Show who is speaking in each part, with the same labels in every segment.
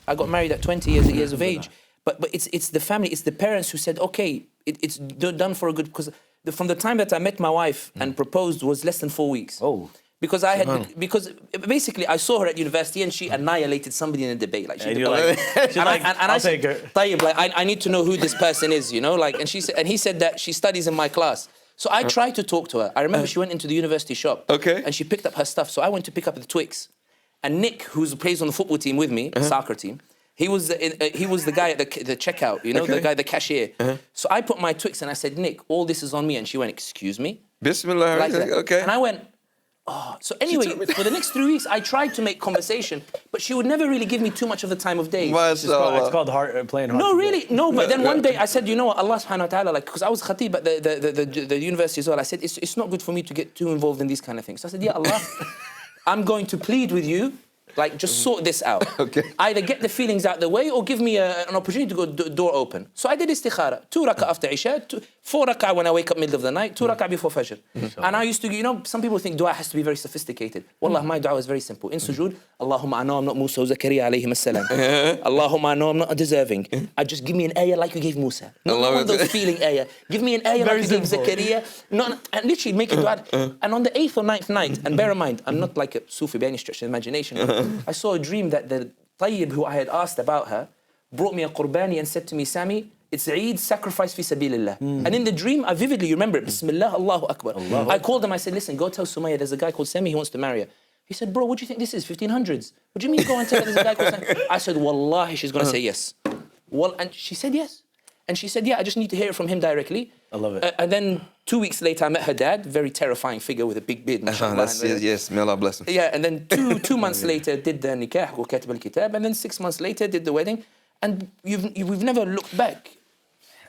Speaker 1: I got married at 20 years of age. But it's the family, it's the parents who said, okay, it's done for a good, because from the time that I met my wife and proposed was less than 4 weeks.
Speaker 2: Oh.
Speaker 1: Because because basically I saw her at university and she annihilated somebody in a debate. Like,
Speaker 2: And you're like, I'll take her.
Speaker 1: Tayyib, like, I need to know who this person is, you know? Like, and he said that she studies in my class. So I tried to talk to her. I remember she went into the university shop.
Speaker 3: Okay.
Speaker 1: And she picked up her stuff. So I went to pick up the Twix. And Nick, who plays on the football team with me, soccer team, he was the guy at the checkout, you know, the cashier. So I put my Twix and I said, Nick, all this is on me. And she went, excuse me?
Speaker 3: Bismillah.
Speaker 1: Like that.
Speaker 3: Okay.
Speaker 1: And I went, oh. So anyway, for the next 3 weeks, I tried to make conversation, but she would never really give me too much of the time of day.
Speaker 2: It's called playing hard.
Speaker 1: No, really, no. But then one day I said, you know what, Allah subhanahu wa ta'ala, like, because I was khatib at the university as well, I said, it's not good for me to get too involved in these kind of things. So I said, yeah, Allah, I'm going to plead with you, like, just sort this out.
Speaker 3: Okay.
Speaker 1: Either get the feelings out the way or give me an opportunity to go door open. So I did istikhara. 2 rak'ah after Isha, 4 rak'ah when I wake up middle of the night, 2 rak'ah before Fajr. And I used to, you know, some people think dua has to be very sophisticated. Wallah, my dua was very simple. In sujood, Allahumma, I know I'm not Musa or Zakaria alayhim as-salam. Allahumma, I know I'm not deserving. Just give me an ayah like you gave Musa. Not one of those feeling ayah. Give me an ayah like you gave Zakaria. And literally make it dua. And on the 8th or 9th night, and bear in mind, I'm not like a Sufi by any stretch of the imagination, I saw a dream that the Tayyib who I had asked about her brought me a qurbani and said to me, Sami, it's Eid, sacrifice fi sabilillah. And in the dream, I vividly remember it, Bismillah, Allahu Akbar. I called him, I said, listen, go tell Sumayya, there's a guy called Sami, he wants to marry her. He said, bro, what do you think this is, 1500s? What do you mean go and tell her there's a guy called Sami? I said, Wallahi, she's going to say yes. Well, and she said yes. And she said, yeah, I just need to hear it from him directly.
Speaker 2: I love it.
Speaker 1: And then 2 weeks later, I met her dad, very terrifying figure with a big beard.
Speaker 3: Yes, may Allah bless him.
Speaker 1: Yeah, and then two months later, did the nikah, or katib al-kitab, and then 6 months later, did the wedding. And we've never looked back.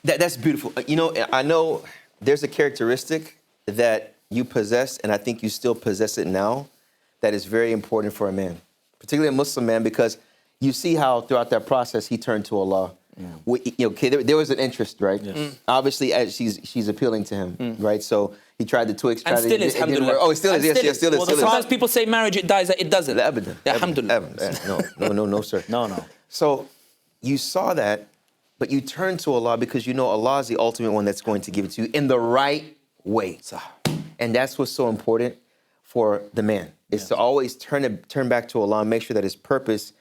Speaker 3: That's beautiful. You know, I know there's a characteristic that you possess, and I think you still possess it now, that is very important for a man, particularly a Muslim man, because you see how throughout that process he turned to Allah. There was an interest, right? Yes. Obviously, as she's appealing to him, right? So he tried the Twix.
Speaker 1: And still is, alhamdulillah.
Speaker 3: Oh, it still is, yes, still is.
Speaker 1: Well, sometimes people say marriage, it dies, it doesn't. Alhamdulillah.
Speaker 3: No, sir.
Speaker 2: No.
Speaker 3: So you saw that, but you turned to Allah because you know Allah is the ultimate one that's going to give it to you in the right way. And that's what's so important for the man, is to always turn back to Allah and make sure that his purpose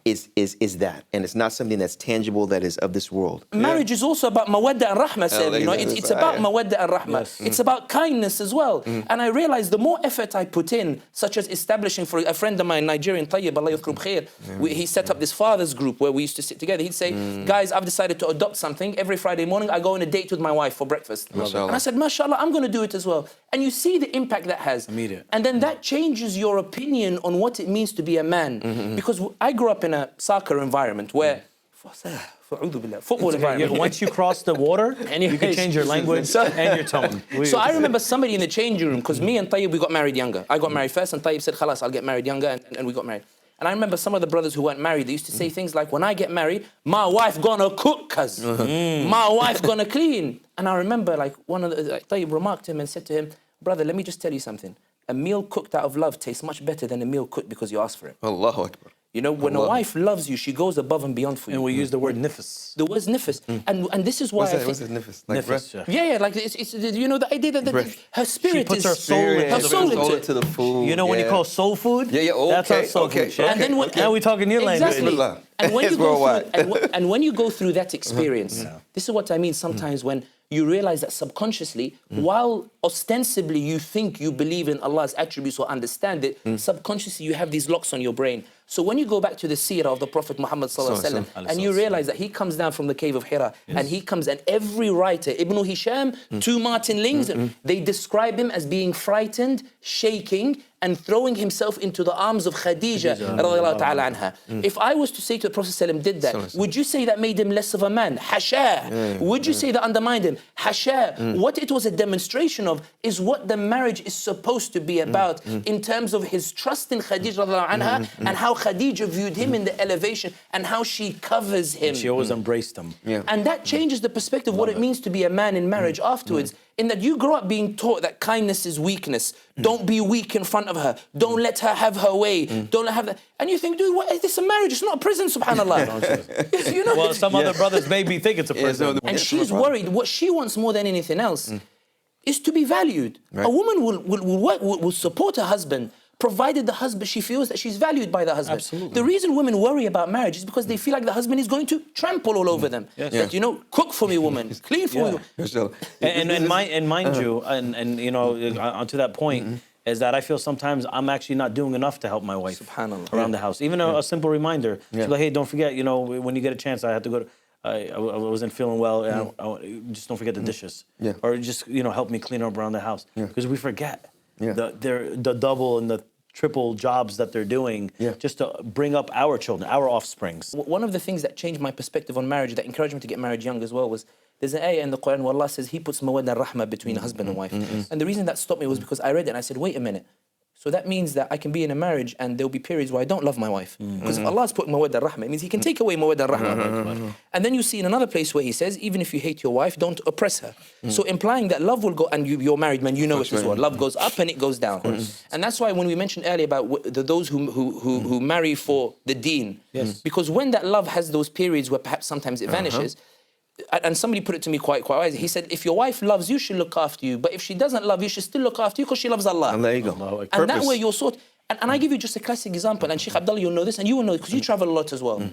Speaker 3: is that, and it's not something that's tangible, that is of this world.
Speaker 1: Marriage is also about mawadda and rahmah, you know, it's about mawadda and rahmah. Yes. It's about kindness as well. And I realized the more effort I put in, such as establishing, for a friend of mine, Nigerian, Tayyib, Allah yadhkur bkhair, he set up this fathers group where we used to sit together. He'd say, guys, I've decided to adopt something. Every Friday morning, I go on a date with my wife for breakfast. And I said, mashallah, I'm going to do it as well. And you see the impact that has.
Speaker 2: Immediate.
Speaker 1: And then that changes your opinion on what it means to be a man. Because I grew up in a soccer environment where football environment.
Speaker 2: Once you cross the water, you can change your language and your tone.
Speaker 1: So I remember somebody in the changing room, because me and Tayyib, we got married younger. I got married first, and Tayyib said, khalas, I'll get married younger, and we got married. And I remember some of the brothers who weren't married, they used to say things like, when I get married, my wife gonna cook, cuz. My wife gonna clean. And I remember, like, one of the, Tayyib remarked to him and said to him, brother, let me just tell you something. A meal cooked out of love tastes much better than a meal cooked because you asked for it.
Speaker 3: Allahu Akbar.
Speaker 1: You know, when a wife loves you, she goes above and beyond for you.
Speaker 2: And we use the word nifs.
Speaker 1: The word nifs. And this is why
Speaker 3: what's it nifs? Like
Speaker 2: nifs,
Speaker 1: yeah, like it's you know, the idea that her spirit
Speaker 2: she puts
Speaker 1: is...
Speaker 2: her soul
Speaker 3: into the food.
Speaker 2: You know when you call soul food?
Speaker 3: Yeah, okay.
Speaker 2: That's our soul food.
Speaker 1: And then
Speaker 2: now we talk in your language.
Speaker 1: And when you go through, and when you go through that experience, this is what I mean sometimes when you realize that subconsciously, while ostensibly you think you believe in Allah's attributes or understand it, subconsciously you have these locks on your brain. So when you go back to the seerah of the Prophet Muhammad ﷺ, and you realize that he comes down from the cave of Hira, and he comes, and every writer, Ibn Hisham, to Martin Lings, they describe him as being frightened, shaking, and throwing himself into the arms of Khadija radiallahu ta'ala anha. If I was to say to the Prophet ﷺ did that, would you say that made him less of a man? Hasha. Would you say that undermined him? Hasha. What it was a demonstration of is what the marriage is supposed to be about in terms of his trust in Khadija radiallahu anha, and how Khadija viewed him in the elevation, and how she covers him.
Speaker 2: She always embraced him.
Speaker 1: And that changes the perspective of what it means to be a man in marriage afterwards. in that you grow up being taught that kindness is weakness. Don't be weak in front of her. Don't let her have her way. Don't let her have that. And you think, dude, what is this a marriage? It's not a prison, subhanAllah. You know,
Speaker 2: Well, some other brothers maybe think it's a prison.
Speaker 1: and she's worried. What she wants more than anything else is to be valued.
Speaker 3: Right.
Speaker 1: A woman will support her husband, provided the husband, she feels that she's valued by the husband.
Speaker 2: Absolutely.
Speaker 1: The reason women worry about marriage is because they feel like the husband is going to trample all over them.
Speaker 2: Yes.
Speaker 1: That, you know, cook for me, woman, clean for me.
Speaker 3: So,
Speaker 2: And mind you, and you know, onto that point, is that I feel sometimes I'm actually not doing enough to help my wife
Speaker 1: Subhanallah.
Speaker 2: around the house. Even a simple reminder. She's like, hey, don't forget, you know, when you get a chance, I had to go to, I wasn't feeling well, and just don't forget the dishes.
Speaker 3: Yeah.
Speaker 2: Or just, you know, help me clean up around the house. Because we forget the double and the triple jobs that they're doing just to bring up our children, our offsprings.
Speaker 1: One of the things that changed my perspective on marriage, that encouraged me to get married young as well, was there's an ayah in the Quran where Allah says He puts mawadda and rahmah between husband and wife. And the reason that stopped me was because I read it and I said, wait a minute. So that means that I can be in a marriage and there'll be periods where I don't love my wife. Because if Allah's put mawadda and rahmah, it means He can take away mawadda and rahmah. And then you see in another place where He says, even if you hate your wife, don't oppress her. So implying that love will go, and you're married man, you know it as well. Love goes up and it goes down. And that's why when we mentioned earlier about those who marry for the deen, because when that love has those periods where perhaps sometimes it vanishes, and somebody put it to me quite wise. He said, if your wife loves you, she'll look after you. But if she doesn't love you, she'll still look after you because she loves Allah.
Speaker 3: and there you go.
Speaker 1: And that way you're sort. And I give you just a classic example. And Sheikh Abdullah, you'll know this, and you will know it because you travel a lot as well.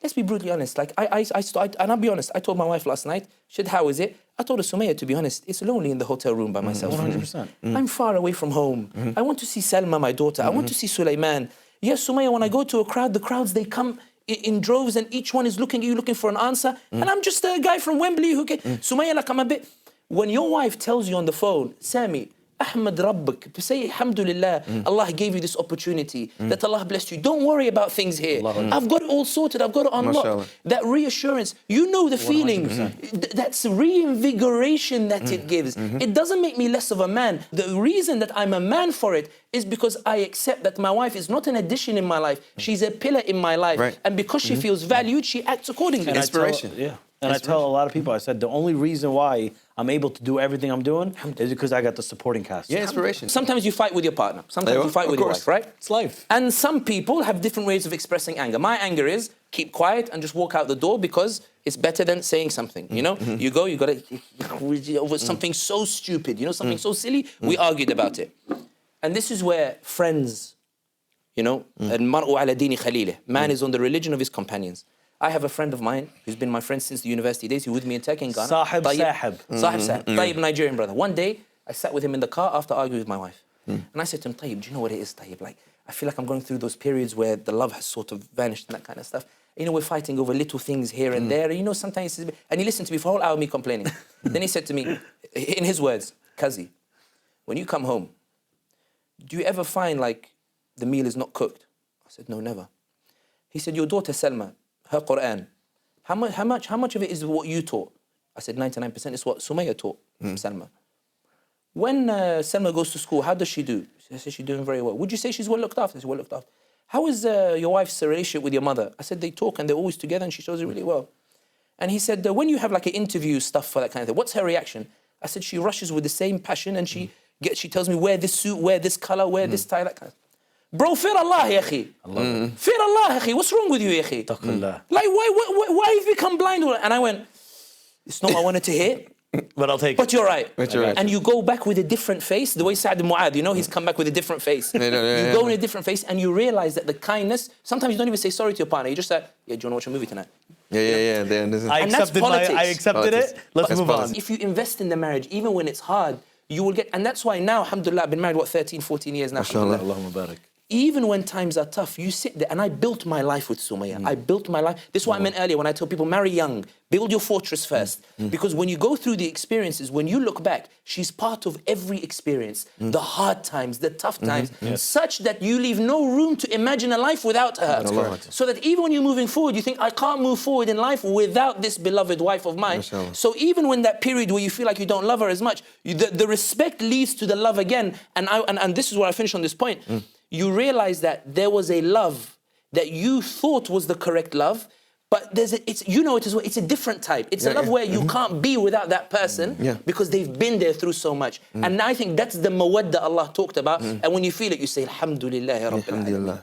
Speaker 1: Let's be brutally honest. Like and I'll be honest. I told my wife last night, Shid, how is it? I told her, Sumaya, to be honest, it's lonely in the hotel room by myself.
Speaker 2: 100%.
Speaker 1: I'm far away from home. I want to see Salma, my daughter. I want to see Sulaiman. Yes, Sumaya, when I go to a crowd, the crowds, they come in droves and each one is looking at you, looking for an answer. And I'm just a guy from Wembley who can... Sumaya, like I'm a bit... When your wife tells you on the phone, Sami, Ahmad Rabbak, say Alhamdulillah, Allah gave you this opportunity, that Allah blessed you. Don't worry about things here. I've got it all sorted, I've got it unlocked.
Speaker 3: Mashallah.
Speaker 1: That reassurance, you know the feeling. That's reinvigoration that it gives. It doesn't make me less of a man. The reason that I'm a man for it is because I accept that my wife is not an addition in my life. She's a pillar in my life.
Speaker 3: Right.
Speaker 1: And because she feels valued, she acts accordingly.
Speaker 2: And
Speaker 3: Inspiration.
Speaker 2: I tell a lot of people, I said, the only reason why I'm able to do everything I'm doing is because I got the supporting cast.
Speaker 3: Yeah, inspiration.
Speaker 1: Sometimes you fight with your partner. Sometimes you fight with your wife, right?
Speaker 2: It's life.
Speaker 1: And some people have different ways of expressing anger. My anger is keep quiet and just walk out the door because it's better than saying something, you know? You go, you got to, over something so stupid, you know, something so silly, we argued about it. And this is where friends, you know, al-mar'u ala dini khalilih, man is on the religion of his companions. I have a friend of mine who's been my friend since the university days. He was with me in Turkey in Ghana.
Speaker 2: Sahib Sahib.
Speaker 1: Sahib Sahib. Tayyib, Nigerian brother. One day, I sat with him in the car after arguing with my wife. And I said to him, Tayyib, do you know what it is, Tayyib? Like, I feel like I'm going through those periods where the love has sort of vanished and that kind of stuff. You know, we're fighting over little things here and there. You know, sometimes... And he listened to me for a whole hour, me complaining. Then he said to me, in his words, Kazi, when you come home, do you ever find, like, the meal is not cooked? I said, no, never. He said, your daughter, Salma, her Quran, how much of it is what you taught? I said 99% is what Sumaya taught Salma. When Salma goes to school, how does she do? She said she's doing very well. Would you say she's well looked after? She's well looked after. How is your wife's relationship with your mother? I said they talk and they're always together and she shows it really well. And he said, when you have like an interview stuff for that kind of thing, what's her reaction? I said she rushes with the same passion and she tells me wear this suit, wear this color, wear this tie, that kind of. Bro, fear Allah, ya akhi. Fear Allah, ya akhi. What's wrong with you, ya akhi? Like, why have you become blind? And I went, it's not what I wanted to hear.
Speaker 2: But I'll take it.
Speaker 1: But you're right.
Speaker 3: Right.
Speaker 1: And you go back with a different face. The way Sa'd ibn Mu'adh, you know, he's come back with a different face. You go in a different face and you realize that the kindness, sometimes you don't even say sorry to your partner. You just say, yeah, do you want to watch a movie tonight?
Speaker 3: Yeah.
Speaker 2: I accepted it. Let's move on.
Speaker 1: If you invest in the marriage, even when it's hard, you will get, and that's why now, alhamdulillah, I've been married, 13, 14 years now.
Speaker 2: Allahumma barak.
Speaker 1: Even when times are tough, you sit there, and I built my life with Sumaya. I built my life. This is what I meant earlier when I tell people, marry young, build your fortress first. Because when you go through the experiences, when you look back, she's part of every experience. The hard times, the tough times, such that you leave no room to imagine a life without her. So that even when you're moving forward, you think, I can't move forward in life without this beloved wife of mine. So even when that period where you feel like you don't love her as much, the respect leads to the love again. And this is where I finish on this point. You realize that there was a love that you thought was the correct love, But it's you know it as well. It's a different type. It's a love where you can't be without that person because they've been there through so much. And I think that's the mawadda Allah talked about. And when you feel it, you say, Alhamdulillah, Rabbil Alameen.